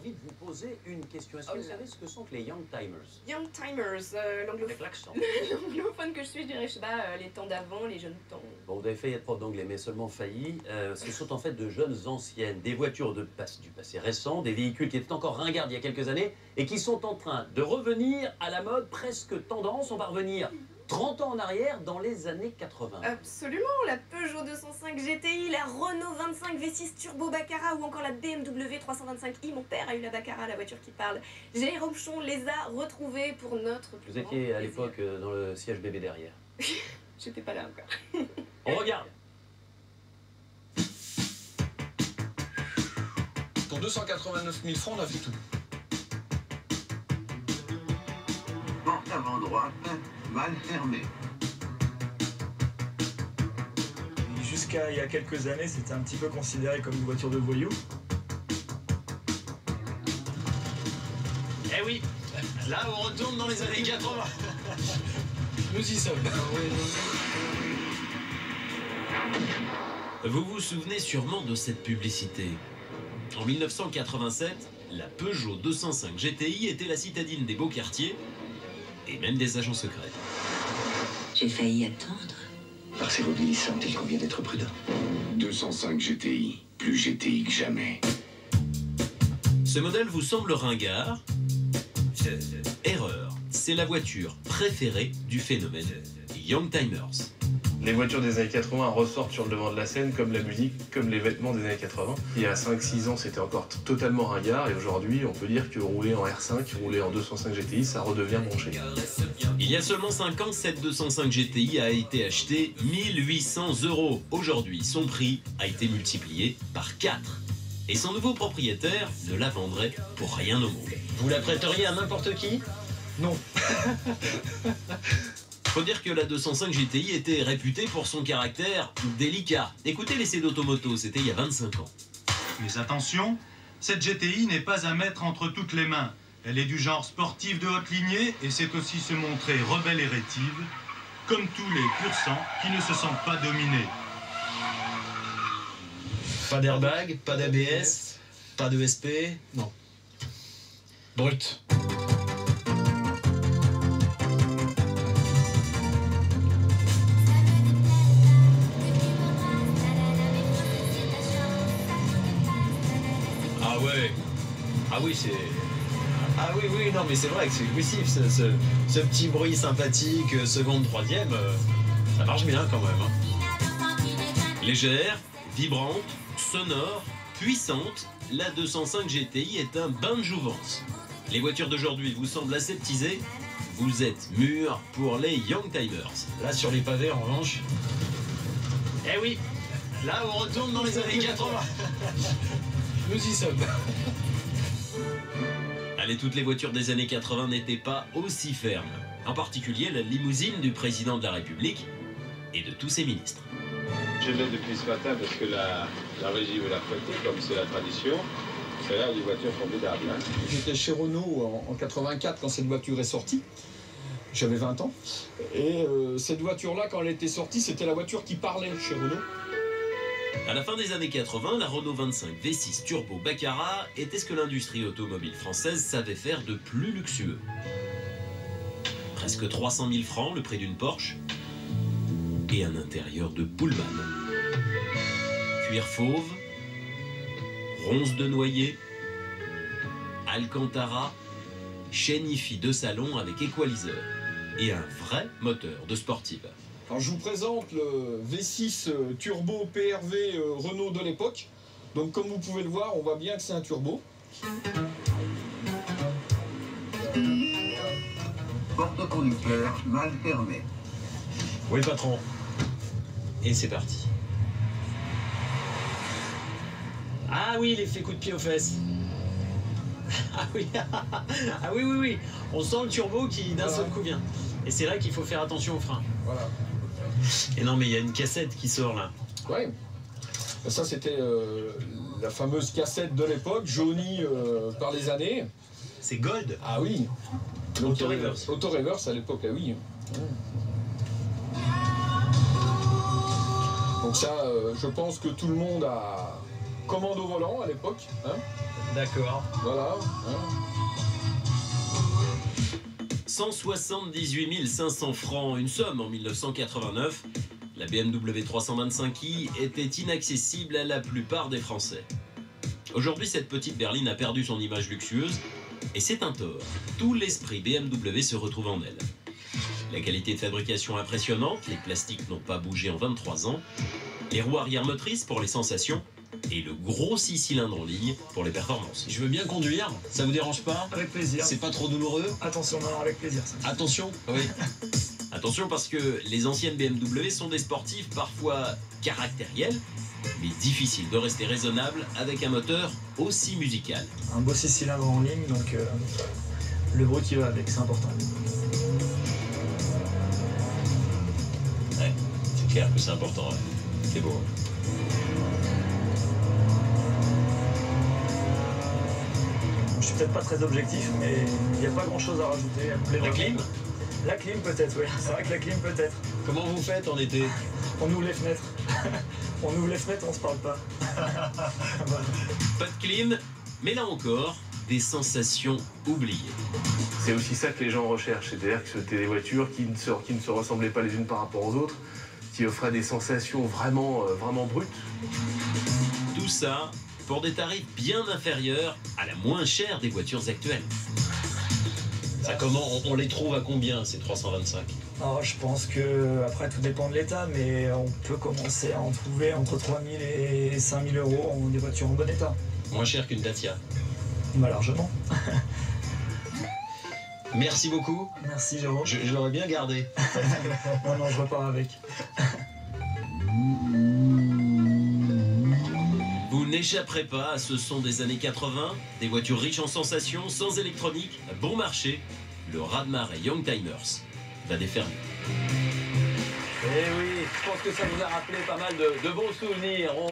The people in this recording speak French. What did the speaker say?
envie de vous poser une question. Est-ce que vous savez ce que sont que les Young Timers? Young Timers, l'anglophone que je suis, je dirais, je sais pas, les temps d'avant, les jeunes temps. Bon, vous avez failli être prof d'anglais, mais seulement failli. Ce sont en fait de jeunes anciennes, des voitures du passé récent, des véhicules qui étaient encore ringards il y a quelques années et qui sont en train de revenir à la mode, presque tendance. On va revenir 30 ans en arrière, dans les années 80. Absolument, la Peugeot 205 GTI, la Renault 25 V6 Turbo Baccarat ou encore la BMW 325i. Mon père a eu la Baccarat, la voiture qui parle. Jérôme Chon les a retrouvés pour notre plus Vous étiez à l'époque dans le siège bébé derrière. J'étais pas là encore. On regarde. Pour 289 000 francs, on a fait tout. Porte avant droite, mal fermée. Jusqu'à il y a quelques années, c'était un petit peu considéré comme une voiture de voyou. Eh oui, là on retourne dans les années 80. Nous y sommes. Vous vous souvenez sûrement de cette publicité. En 1987, la Peugeot 205 GTI était la citadine des beaux quartiers et même des agents secrets. J'ai failli attendre. Par ses routes glissantes, il convient d'être prudent. 205 GTI, plus GTI que jamais. Ce modèle vous semble ringard? Erreur, c'est la voiture préférée du phénomène Young Timers. Les voitures des années 80 ressortent sur le devant de la scène comme la musique, comme les vêtements des années 80. Il y a 5-6 ans, c'était encore totalement ringard et aujourd'hui, on peut dire que rouler en R5, rouler en 205 GTI, ça redevient branché. Il y a seulement 5 ans, cette 205 GTI a été achetée 1800 €. Aujourd'hui, son prix a été multiplié par 4. Et son nouveau propriétaire ne la vendrait pour rien au monde. Vous la prêteriez à n'importe qui? Non. Faut dire que la 205 GTI était réputée pour son caractère délicat. Écoutez l'essai d'Automoto, c'était il y a 25 ans. Mais attention, cette GTI n'est pas à mettre entre toutes les mains. Elle est du genre sportif de haute lignée et sait aussi se montrer rebelle et rétive, comme tous les pur sang qui ne se sentent pas dominés. Pas d'airbag, pas d'ABS, pas de SP, non. Brut. Ah ouais. Ah oui, c'est... Ah oui, oui, non, mais c'est vrai que c'est jouissif, ce petit bruit sympathique, seconde, troisième, ça marche bien quand même. Hein. Légère, vibrante, sonore, puissante, la 205 GTI est un bain de jouvence. Les voitures d'aujourd'hui vous semblent aseptisées, vous êtes mûrs pour les Young Timers. Là, sur les pavés, en revanche... Eh oui, là on retourne dans les années 80. Nous y sommes. Allez, toutes les voitures des années 80 n'étaient pas aussi fermes. En particulier la limousine du président de la République et de tous ses ministres. Je l'ai depuis ce matin parce que la régie veut la prêter, comme c'est la tradition. Ça a l'air d'une voiture formidable. Hein. J'étais chez Renault en 84 quand cette voiture est sortie. J'avais 20 ans. Et cette voiture-là, quand elle était sortie, c'était la voiture qui parlait chez Renault. À la fin des années 80, la Renault 25 V6 Turbo Baccarat était ce que l'industrie automobile française savait faire de plus luxueux. Presque 300 000 francs, le prix d'une Porsche, et un intérieur de Pullman. Cuir fauve, ronce de noyer, Alcantara, chaîne hi-fi de salon avec équaliseur et un vrai moteur de sportive. Alors, je vous présente le V6 Turbo PRV Renault de l'époque. Donc comme vous pouvez le voir, on voit bien que c'est un turbo. Porte-conducteur mal fermé. Oui, patron. Et c'est parti. Ah oui, l'effet coup de pied aux fesses. Ah oui, ah oui, oui, oui. On sent le turbo qui d'un seul coup vient. Et c'est là qu'il faut faire attention aux freins. Voilà. Et non, mais il y a une cassette qui sort là. Ouais. Ça, c'était la fameuse cassette de l'époque, jaunie par les années. C'est Gold. Ah oui. Auto-reverse. Auto-reverse à l'époque, là, oui. Donc ça, je pense que tout le monde a commande au volant à l'époque. Hein. D'accord. Voilà. Hein. 178 500 francs, une somme en 1989. La BMW 325i était inaccessible à la plupart des Français. Aujourd'hui, cette petite berline a perdu son image luxueuse, et c'est un tort. Tout l'esprit BMW se retrouve en elle. La qualité de fabrication impressionnante, les plastiques n'ont pas bougé en 23 ans, les roues arrière motrices pour les sensations, et le gros 6 cylindres en ligne pour les performances. Je veux bien conduire, ça vous dérange pas? Avec plaisir. C'est pas trop douloureux? Attention, non, avec plaisir. Attention. Oui. Attention parce que les anciennes BMW sont des sportifs parfois caractériels, mais difficile de rester raisonnable avec un moteur aussi musical. Un beau 6 cylindres en ligne, donc le bruit qui va avec, c'est important. Ouais, c'est clair que c'est important, ouais. C'est beau. Je suis peut-être pas très objectif, mais il n'y a pas grand chose à rajouter. Elle me plaît La vraiment. clim? La clim peut-être, oui. C'est vrai que la clim peut-être. Comment vous faites en été? On ouvre les fenêtres. On ouvre les fenêtres, on se parle pas. Voilà. Pas de clim, mais là encore, des sensations oubliées. C'est aussi ça que les gens recherchent, c'est-à-dire que c'était des voitures qui ne se ressemblaient pas les unes par rapport aux autres, qui offraient des sensations vraiment brutes. Tout ça pour des tarifs bien inférieurs à la moins chère des voitures actuelles. Ça, comment on les trouve à combien ces 325? Alors, je pense que, après, tout dépend de l'état, mais on peut commencer à en trouver entre 3 000 et 5 000 euros en des voitures en bon état. Moins cher qu'une Dacia. Bah, largement. Merci beaucoup. Merci, Jérôme. Je l'aurais bien gardé. Non, je repars avec. Vous n'échapperez pas à ce son des années 80, des voitures riches en sensations, sans électronique, bon marché. Le raz-de-marée Youngtimers va déferler. Eh oui, je pense que ça vous a rappelé pas mal de bons souvenirs.